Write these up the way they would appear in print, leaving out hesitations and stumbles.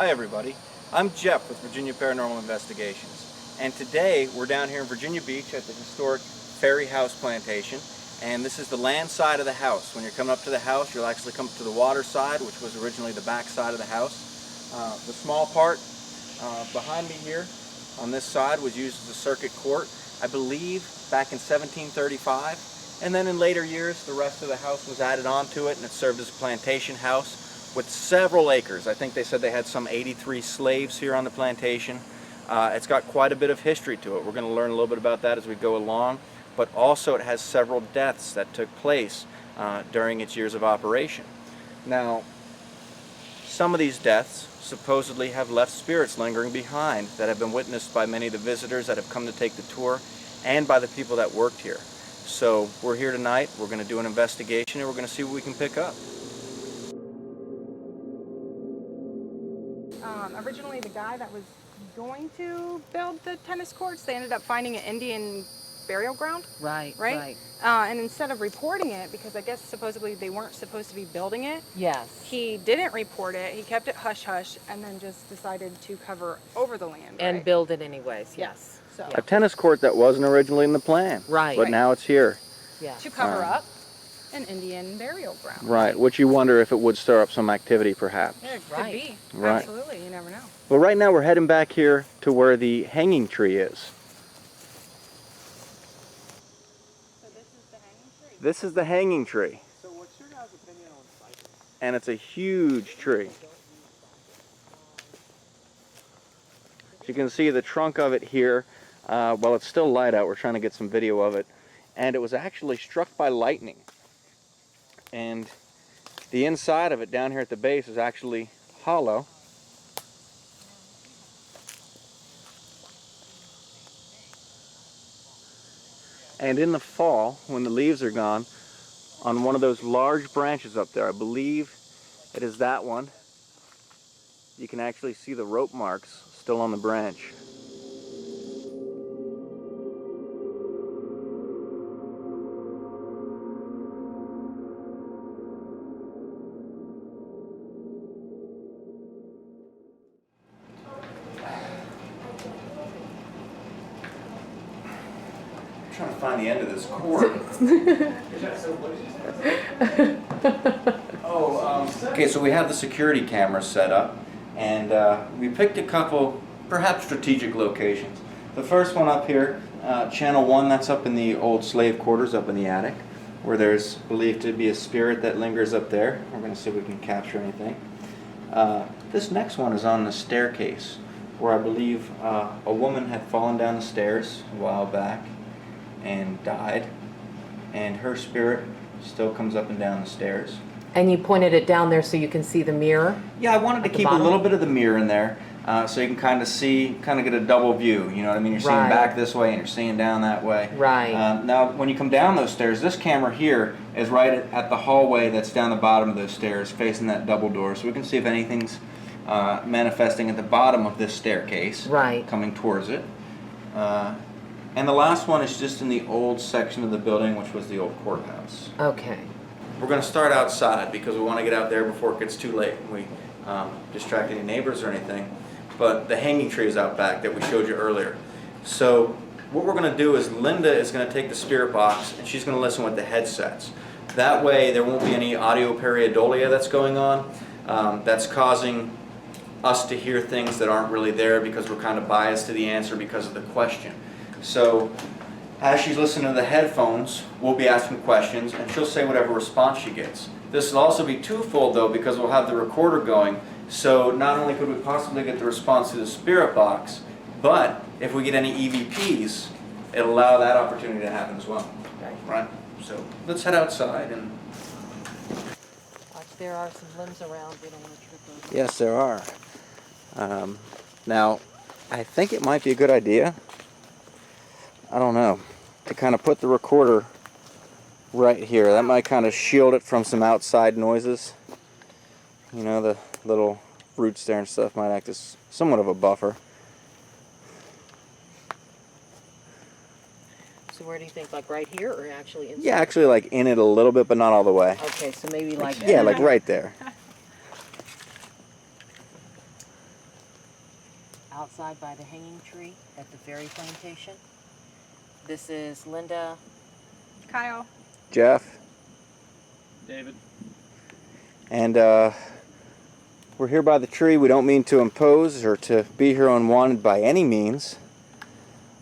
Hi everybody, I'm Jeff with Virginia Paranormal Investigations, and today we're down here in Virginia Beach at the historic Ferry Plantation, and this is the land side of the house. When you're coming up to the house, you'll actually come to the water side, which was originally the back side of the house. The small part behind me here on this side was used as a circuit court, I believe back in 1735, and then in later years the rest of the house was added onto it and it served as a plantation house with several acres. I think they said they had some 83 slaves here on the plantation. It's got quite a bit of history to it. We're going to learn a little bit about that as we go along, but also it has several deaths that took place during its years of operation. Now, some of these deaths supposedly have left spirits lingering behind that have been witnessed by many of the visitors that have come to take the tour and by the people that worked here. So we're here tonight, we're going to do an investigation and we're going to see what we can pick up. Originally the guy that was going to build the tennis courts, they ended up finding an Indian burial ground. Right. And instead of reporting it, because I guess supposedly they weren't supposed to be building it. Yes. He didn't report it, he kept it hush-hush, and then just decided to cover over the land, And right? build it anyways, yes. So, A tennis court that wasn't originally in the plan. Right. But now it's here. Yeah. to cover up an Indian burial ground. Right, which you wonder if it would stir up some activity perhaps. Yeah, it could Right. be. Right. Absolutely, you never know. Well, right now we're heading back here to where the hanging tree is. So this is the hanging tree? This is the hanging tree. So what's your guys' opinion on cycles? And it's a huge tree. As you can see the trunk of it here, well, it's still light out, we're trying to get some video of it, and it was actually struck by lightning. And the inside of it down here at the base is actually hollow. And in the fall, when the leaves are gone, on one of those large branches up there, I believe it is that one, you can actually see the rope marks still on the branch. I'm trying to find the end of this cord. Okay, so we have the security cameras set up, and we picked a couple, perhaps strategic locations. The first one up here, channel 1, that's up in the old slave quarters up in the attic, where there's believed to be a spirit that lingers up there. We're going to see if we can capture anything. This next one is on the staircase, where I believe a woman had fallen down the stairs a while back and died, and her spirit still comes up and down the stairs. And you pointed it down there so you can see the mirror? Yeah, I wanted to keep a little bit of the mirror in there so you can kind of get a double view, you know what I mean? You're seeing back this way and you're seeing down that way. Right. Now, when you come down those stairs, this camera here is right at the hallway that's down the bottom of those stairs facing that double door, so we can see if anything's manifesting at the bottom of this staircase, Right. coming towards it. And the last one is just in the old section of the building, which was the old courthouse. Okay. We're going to start outside because we want to get out there before it gets too late and we distract any neighbors or anything. But the hanging tree is out back that we showed you earlier. So what we're going to do is Linda is going to take the spirit box and she's going to listen with the headsets. That way there won't be any audio pareidolia that's going on that's causing us to hear things that aren't really there because we're kind of biased to the answer because of the question. So as she's listening to the headphones, we'll be asking questions and she'll say whatever response she gets. This will also be twofold though because we'll have the recorder going, so not only could we possibly get the response to the spirit box, but if we get any EVPs, it'll allow that opportunity to happen as well. Right? So let's head outside and... Watch, there are some limbs around. We don't want to trip over. Yes, there are. Now, I think it might be a good idea, I don't know, to kind of put the recorder right here. That might kind of shield it from some outside noises. You know, the little roots there and stuff might act as somewhat of a buffer. So where do you think, like right here or actually inside? Yeah, actually like in it a little bit, but not all the way. Okay, so maybe like Yeah, like right there. outside by the hanging tree at the Ferry Plantation. This is Linda. Kyle. Jeff. David. And we're here by the tree. We don't mean to impose or to be here unwanted by any means,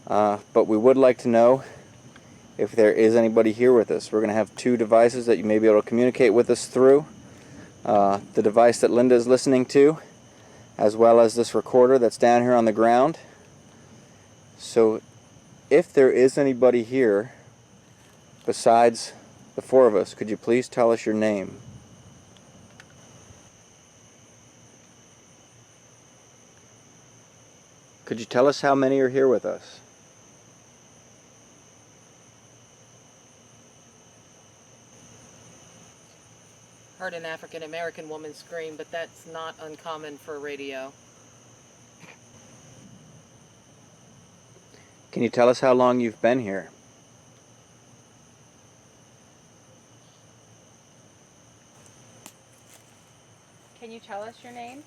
but we would like to know if there is anybody here with us. We're going to have two devices that you may be able to communicate with us through. The device that Linda is listening to, as well as this recorder that's down here on the ground. So if there is anybody here besides the four of us, could you please tell us your name? Could you tell us how many are here with us? Heard an African American woman scream, but that's not uncommon for radio. Can you tell us how long you've been here? Can you tell us your name?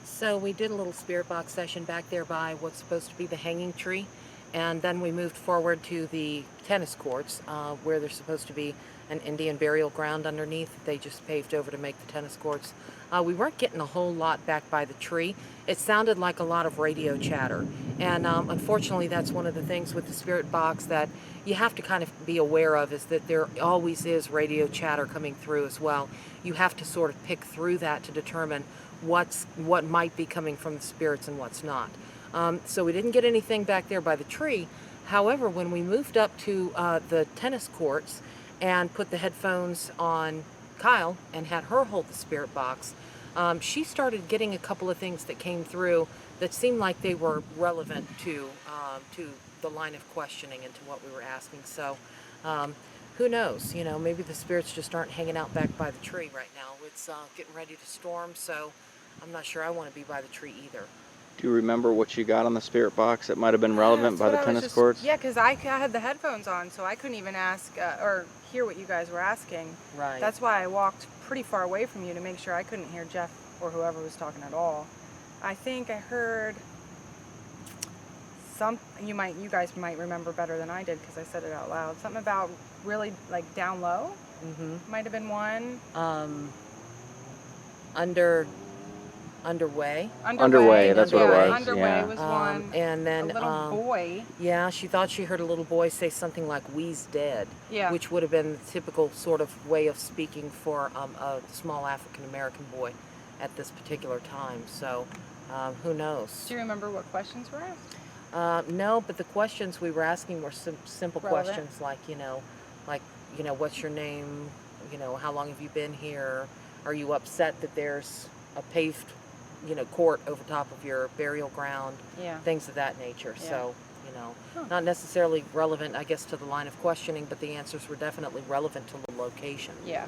So we did a little spirit box session back there by what's supposed to be the hanging tree, and then we moved forward to the tennis courts where there's supposed to be an Indian burial ground underneath. They just paved over to make the tennis courts. We weren't getting a whole lot back by the tree. It sounded like a lot of radio chatter, and unfortunately that's one of the things with the spirit box that you have to kind of be aware of, is that there always is radio chatter coming through as well. You have to sort of pick through that to determine what might be coming from the spirits and what's not. So we didn't get anything back there by the tree. However, when we moved up to the tennis courts and put the headphones on Kyle and had her hold the spirit box, she started getting a couple of things that came through that seemed like they were relevant to the line of questioning and to what we were asking. So who knows, you know, maybe the spirits just aren't hanging out back by the tree right now. It's getting ready to storm, so I'm not sure I want to be by the tree either. Do you remember what you got on the spirit box that might have been relevant by the tennis courts? Yeah, because I had the headphones on, so I couldn't even ask or hear what you guys were asking. Right. That's why I walked pretty far away from you to make sure I couldn't hear Jeff or whoever was talking at all. I think I heard you guys might remember better than I did because I said it out loud. Something about really like down low. Mm-hmm. Might have been one. Underway. Underway, that's what it was. Underway yeah. was one. And then a little boy. Yeah, she thought she heard a little boy say something like "we's dead," Yeah. which would have been the typical sort of way of speaking for a small African American boy at this particular time. So who knows? Do you remember what questions were asked? No, but the questions we were asking were simple Relevant. questions like what's your name? You know, how long have you been here? Are you upset that there's a paved court over top of your burial ground? Yeah. Things of that nature. Yeah. So, not necessarily relevant, I guess, to the line of questioning, but the answers were definitely relevant to the location. Yeah.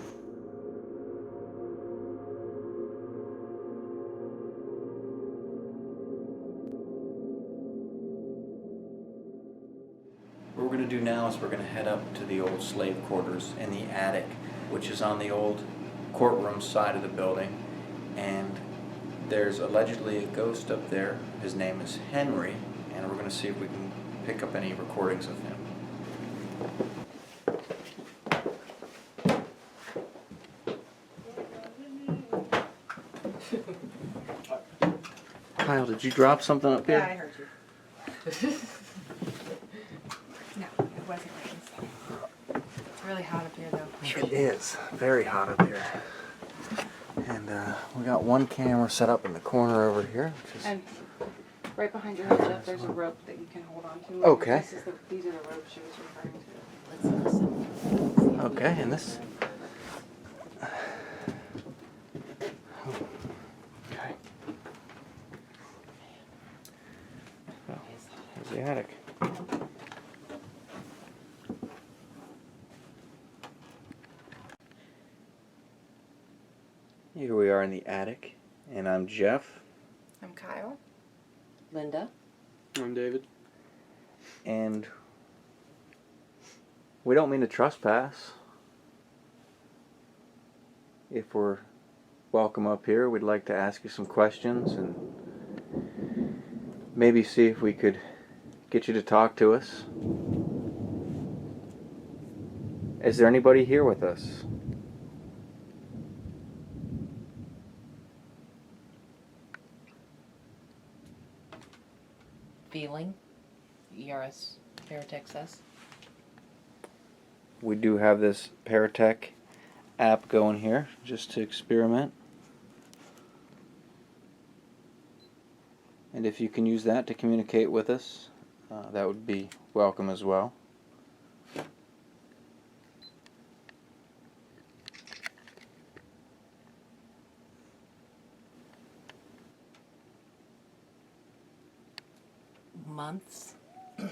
What we're going to do now is we're going to head up to the old slave quarters in the attic, which is on the old courtroom side of the building, and there's allegedly a ghost up there. His name is Henry, and we're going to see if we can pick up any recordings of him. Kyle, did you drop something up here? Yeah, I heard you. No, it wasn't raining. It's really hot up here, though. It is very hot up here. And we got one camera set up in the corner over here. Which is... And right behind your head, Jeff, there's a rope that you can hold on to. Okay. These are the ropes she was referring to. Let's listen. Okay, and this... Okay. Well, there's the attic. Here we are in the attic, and I'm Jeff, I'm Kyle. Linda. I'm David. and we don't mean to trespass. if we're welcome up here, we'd like to ask you some questions and maybe see if we could get you to talk to us. Is there anybody here with us? Feeling, ERS, Paratech says. We do have this Paratech app going here just to experiment. And if you can use that to communicate with us, that would be welcome as well. Months. What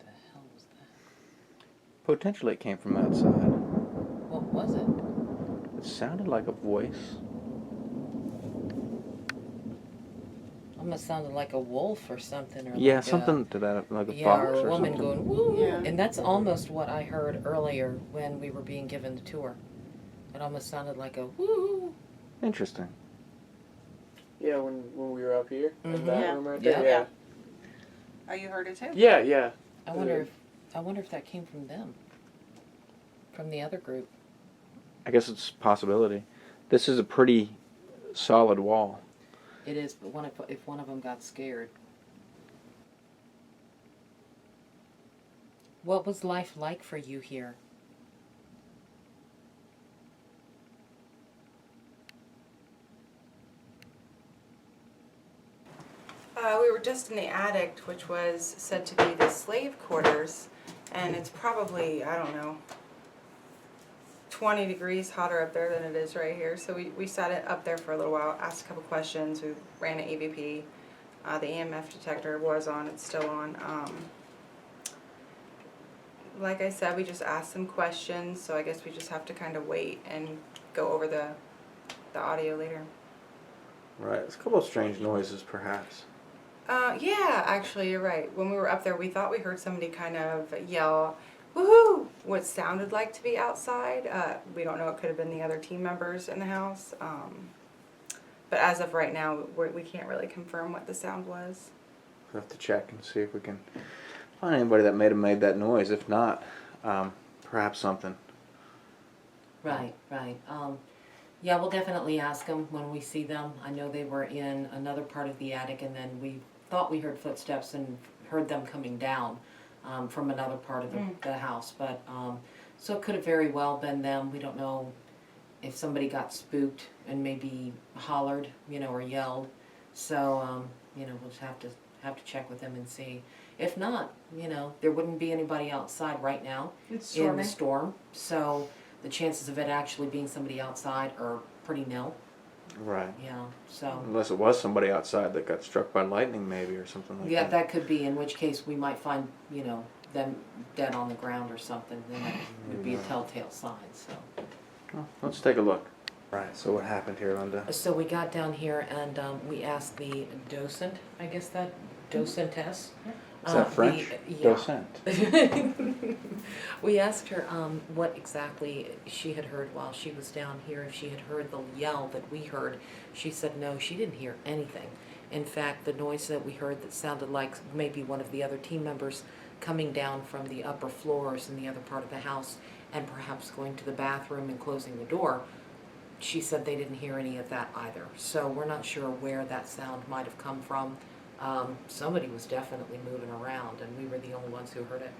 the hell was that? Potentially it came from outside. What was it? It sounded like a voice. Almost sounded like a wolf or something. Or Yeah, like something to that, like a yeah, fox or a or woman something. going woo. Yeah. And that's almost what I heard earlier when we were being given the tour. It almost sounded like a woo. Interesting. Yeah, when we were up here in Mhm. that Yeah. room right there. Yeah. Yeah. Oh, you heard it too? Yeah. I wonder if that came from them. From the other group. I guess it's a possibility. This is a pretty solid wall. It is, but if one of them got scared. What was life like for you here? We were just in the attic, which was said to be the slave quarters, and it's probably, I don't know, 20 degrees hotter up there than it is right here. So we sat it up there for a little while, asked a couple questions, we ran an EVP. The EMF detector was on, it's still on. Like I said, we just asked some questions, so I guess we just have to kind of wait and go over the audio later. Right. It's a couple of strange noises, perhaps. Yeah, actually, you're right. When we were up there, we thought we heard somebody kind of yell, woohoo, what sounded like to be outside. We don't know, it could have been the other team members in the house. But as of right now, we can't really confirm what the sound was. We'll have to check and see if we can find anybody that may have made that noise. If not, perhaps something. Right. Yeah, we'll definitely ask them when we see them. I know they were in another part of the attic, and then we thought we heard footsteps and heard them coming down from another part of the house. But so it could have very well been them. We don't know if somebody got spooked and maybe hollered, or yelled. So we'll just have to check with them and see. If not, there wouldn't be anybody outside right now in the storm. So the chances of it actually being somebody outside are pretty nil. Right. Yeah, so. Unless it was somebody outside that got struck by lightning, maybe, or something like Yeah, that. that could be, in which case we might find, them dead on the ground or something. Then that would be a telltale sign, so. Well, let's take a look. Right, so what happened here, Linda? So we got down here and we asked the docent, I guess that, docentess. Is that French? Docent. We asked her what exactly she had heard while she was down here, if she had heard the yell that we heard. She said no, she didn't hear anything. In fact, the noise that we heard that sounded like maybe one of the other team members coming down from the upper floors in the other part of the house and perhaps going to the bathroom and closing the door, she said they didn't hear any of that either. So we're not sure where that sound might have come from. Somebody was definitely moving around, and we were the only ones who heard it.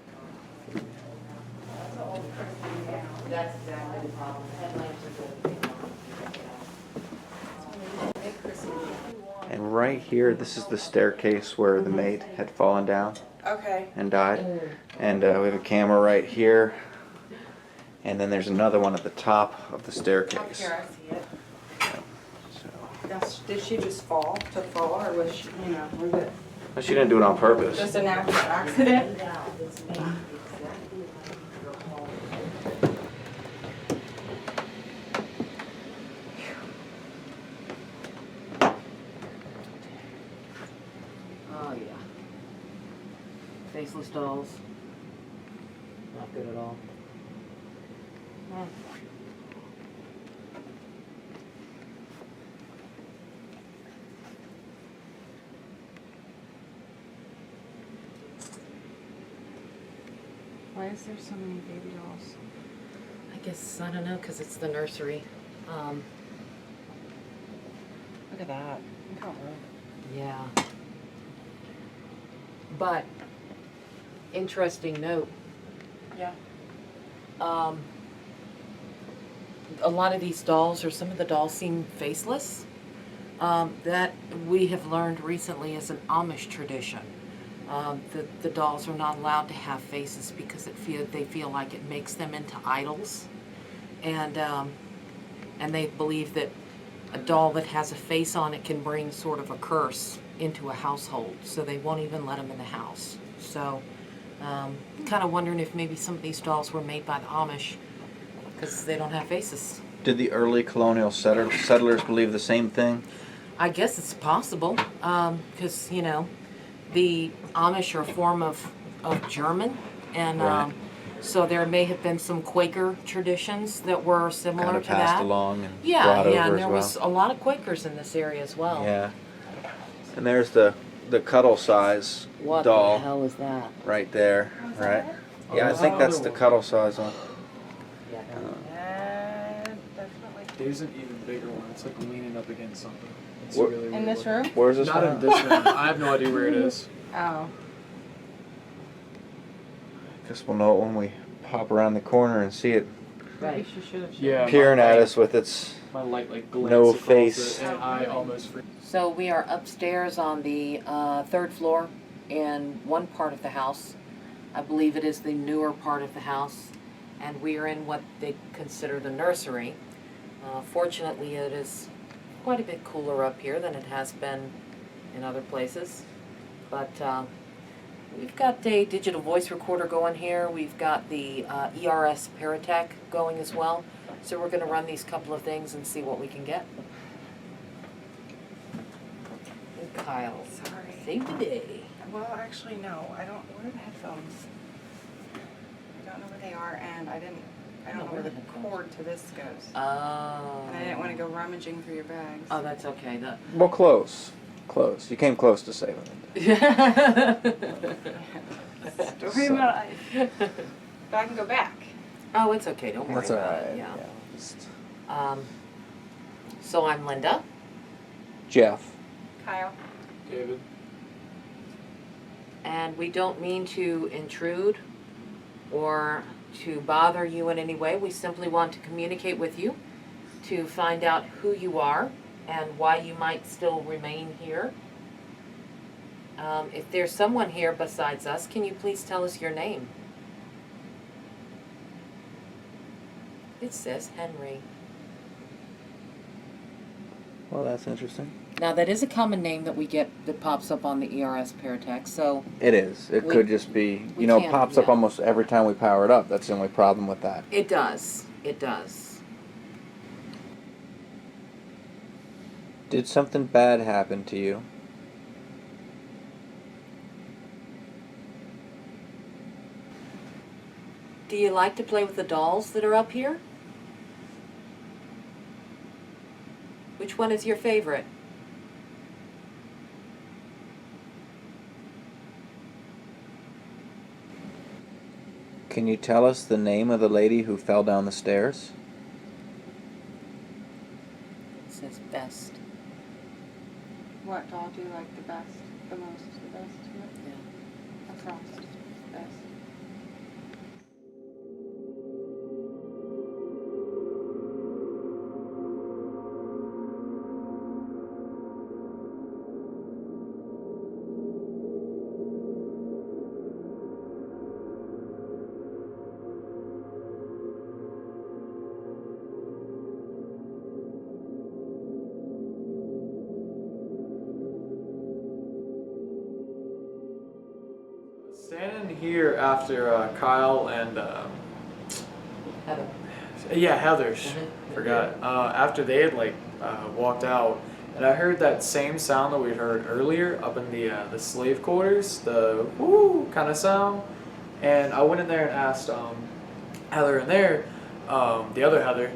That's exactly the problem. Headlamps are good. And right here, this is the staircase where the maid had fallen down Okay. and died. And we have a camera right here. And then there's another one at the top of the Up staircase. here, I see it. So, Did she just fall, or was she, was it well, she didn't do it on purpose. just a natural accident? Oh yeah. Faceless dolls. Not good at all. Why is there so many baby dolls? I guess, I don't know, because it's the nursery. Look at that. Look how old. Yeah. But, interesting note, Yeah. a lot of these dolls, or some of the dolls, seem faceless. That we have learned recently is an Amish tradition. The dolls are not allowed to have faces because they feel like it makes them into idols, and they believe that a doll that has a face on it can bring sort of a curse into a household, so they won't even let them in the house. So, kind of wondering if maybe some of these dolls were made by the Amish because they don't have faces. Did the early colonial settlers believe the same thing? I guess it's possible, because, the Amish are a form of German, and Right. so there may have been some Quaker traditions that were similar Kind of to passed that. along and Yeah, brought over and as there well. was a lot of Quakers in this area as well. Yeah. And there's the cuddle size What doll the hell is that? right there, Was right? that Yeah, I there's think that's another the one. cuddle size one. Yeah. Definitely. There's an even bigger one. It's like leaning up against something. It's What- really In weird this looking. room? Where's this Not one? in this room. I have no idea where it is. Oh. Guess we'll know it when we pop around the corner and see it Maybe Right. she should have. Yeah. peering at us with its. My light like glanced No across face. it, and Oh, I really? almost freaked. So we are upstairs on the third floor in one part of the house. I believe it is the newer part of the house, and we are in what they consider the nursery. Fortunately, it is quite a bit cooler up here than it has been in other places. But we've got a digital voice recorder going here. We've got the ERS Paratech going as well. So we're going to run these couple of things and see what we can get. And Kyle, Sorry. save the day. Well, actually, no. I don't. Where are the headphones? I don't know where they are, and I don't know where the cord to this goes. Oh. And I didn't want to go rummaging through your bags. Oh, that's okay. Well, close. Close. You came close to saving it. Story of my life. But I can go back. Oh, it's okay. Don't worry That's all about right. it. Yeah. Just- So I'm Linda. Jeff. Kyle. David. And we don't mean to intrude or to bother you in any way. We simply want to communicate with you to find out who you are and why you might still remain here. If there's someone here besides us, can you please tell us your name? It says Henry. Well, that's interesting. Now that is a common name that we get that pops up on the ERS Paratech, so It is. It We- could just be, we you know, it can't- pops up yeah. almost every time we power it up. That's the only problem with that. it does. It does. Did something bad happen to you? Do you like to play with the dolls that are up here? Which one is your favorite? Can you tell us the name of the lady who fell down the stairs? It says best. What doll do you like the best? The most? The best? Yeah. Across. Best. Standing here after Kyle and Heather. yeah, Heather's. Mhm. Forgot. After they had walked out, and I heard that same sound that we heard earlier up in the slave quarters, the woo kind of sound. And I went in there and asked Heather in there, the other Heather,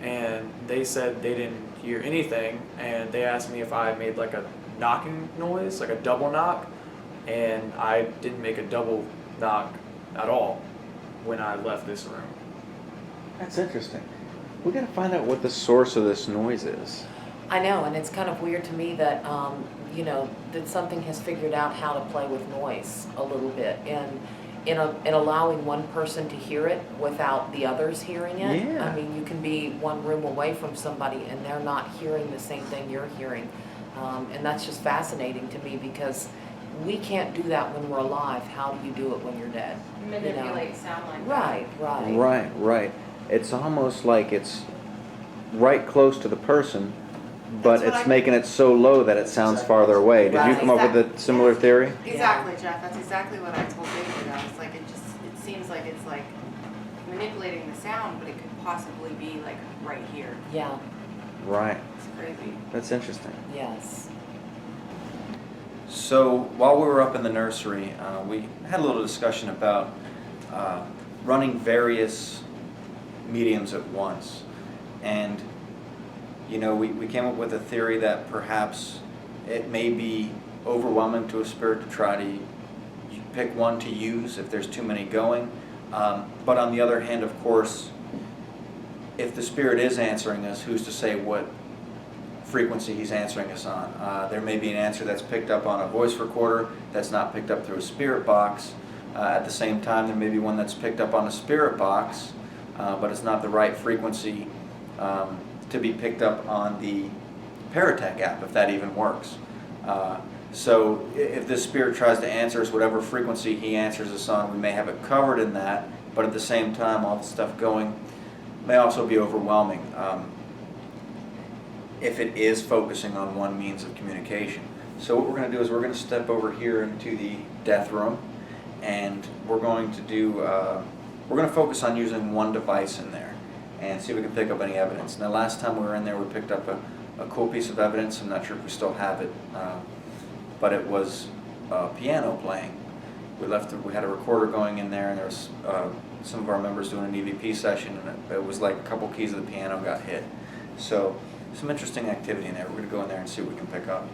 and they said they didn't hear anything. And they asked me if I made like a knocking noise, like a double knock, and I didn't make a double knock at all. when I left this room. That's interesting. We got to find out what the source of this noise is. I know, and it's kind of weird to me that, that something has figured out how to play with noise a little bit in allowing one person to hear it without the others hearing it. Yeah. I mean, you can be one room away from somebody and they're not hearing the same thing you're hearing. And that's just fascinating to me because we can't do that when we're alive. How do you do it when you're dead? Manipulate sound like Right. Right. It's almost like it's right close to the person, but That's what it's I- making it so low that it sounds farther away. Did you Right. come up with a similar theory? Exactly, Jeff. That's exactly what I told David. I was like, it seems like it's like manipulating the sound, but it could possibly be like right here. Yeah, Right. It's crazy. That's interesting. yes. So while we were up in the nursery, we had a little discussion about running various mediums at once. And, we came up with a theory that perhaps it may be overwhelming to a spirit to try to pick one to use if there's too many going. But on the other hand, of course, if the spirit is answering us, who's to say what frequency he's answering us on? There may be an answer that's picked up on a voice recorder that's not picked up through a spirit box. At the same time, there may be one that's picked up on a spirit box, but it's not the right frequency to be picked up on the Paratech app, if that even works. So if this spirit tries to answer us whatever frequency he answers us on, we may have it covered in that, but at the same time, all the stuff going may also be overwhelming if it is focusing on one means of communication. So what we're going to do is we're going to step over here into the death room, and we're going to focus on using one device in there and see if we can pick up any evidence. Now, last time we were in there, we picked up a cool piece of evidence. I'm not sure if we still have it, but it was a piano playing. We had a recorder going in there, and there was some of our members doing an EVP session, and it was like a couple keys of the piano got hit. So some interesting activity in there. We're going to go in there and see what we can pick up.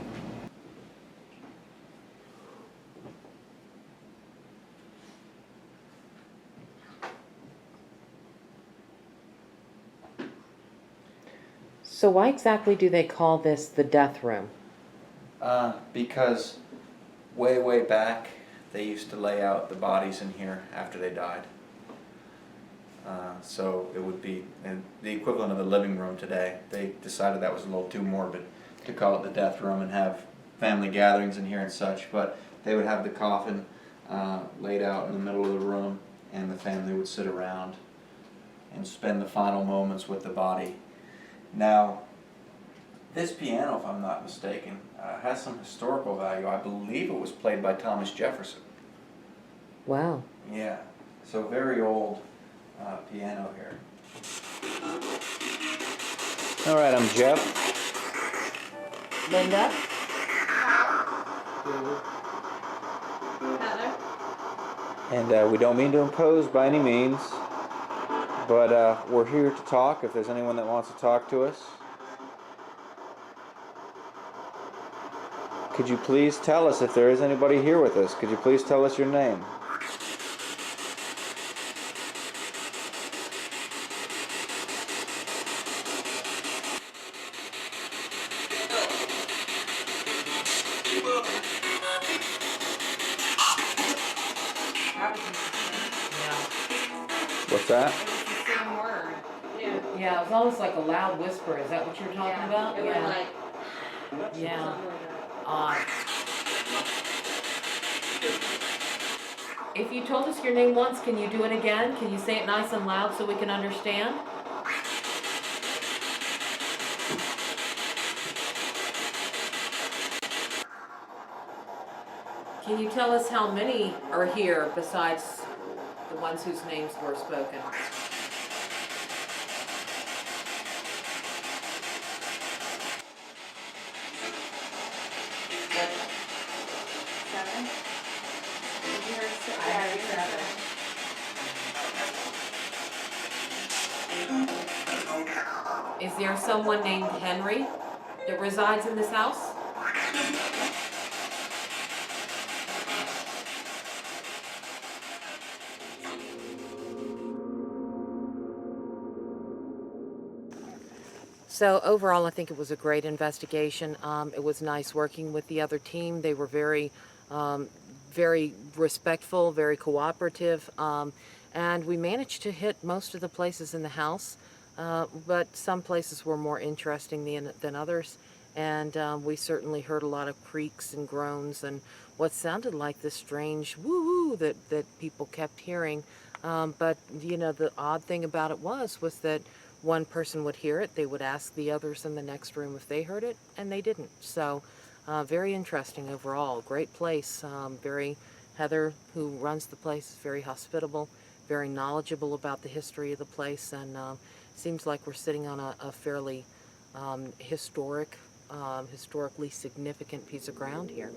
So why exactly do they call this the death room? Because way back, they used to lay out the bodies in here after they died. So it would be the equivalent of the living room today. They decided that was a little too morbid to call it the death room and have family gatherings in here and such, but they would have the coffin laid out in the middle of the room, and the family would sit around and spend the final moments with the body. Now, this piano, if I'm not mistaken, has some historical value. I believe it was played by Thomas Jefferson. Wow. Yeah, so very old piano here. All right, I'm Jeff. Linda? And we don't mean to impose by any means, but we're here to talk if there's anyone that wants to talk to us. Could you please tell us if there is anybody here with us? Could you please tell us your name? What's that? It was the same word. Yeah, it was almost like a loud whisper. Is that what you're talking about? It was like, Yeah. Odd. If you told us your name once, can you do it again? Can you say it nice and loud so we can understand? Can you tell us how many are here besides the ones whose names were spoken? seven? Did you hear seven? I heard seven. Is there someone named Henry that resides in this house? So overall, I think it was a great investigation. It was nice working with the other team. They were um, very respectful, very cooperative, and we managed to hit most of the places in the house. But some places were more interesting than others, and we certainly heard a lot of creaks and groans and what sounded like this strange woo-woo that people kept hearing. But you know, the odd thing about it was that one person would hear it, they would ask the others in the next room if they heard it, and they didn't. So, very interesting overall. Great place. Heather, who runs the place, is very hospitable, very knowledgeable about the history of the place, and seems like we're sitting on a fairly historically significant piece of ground here.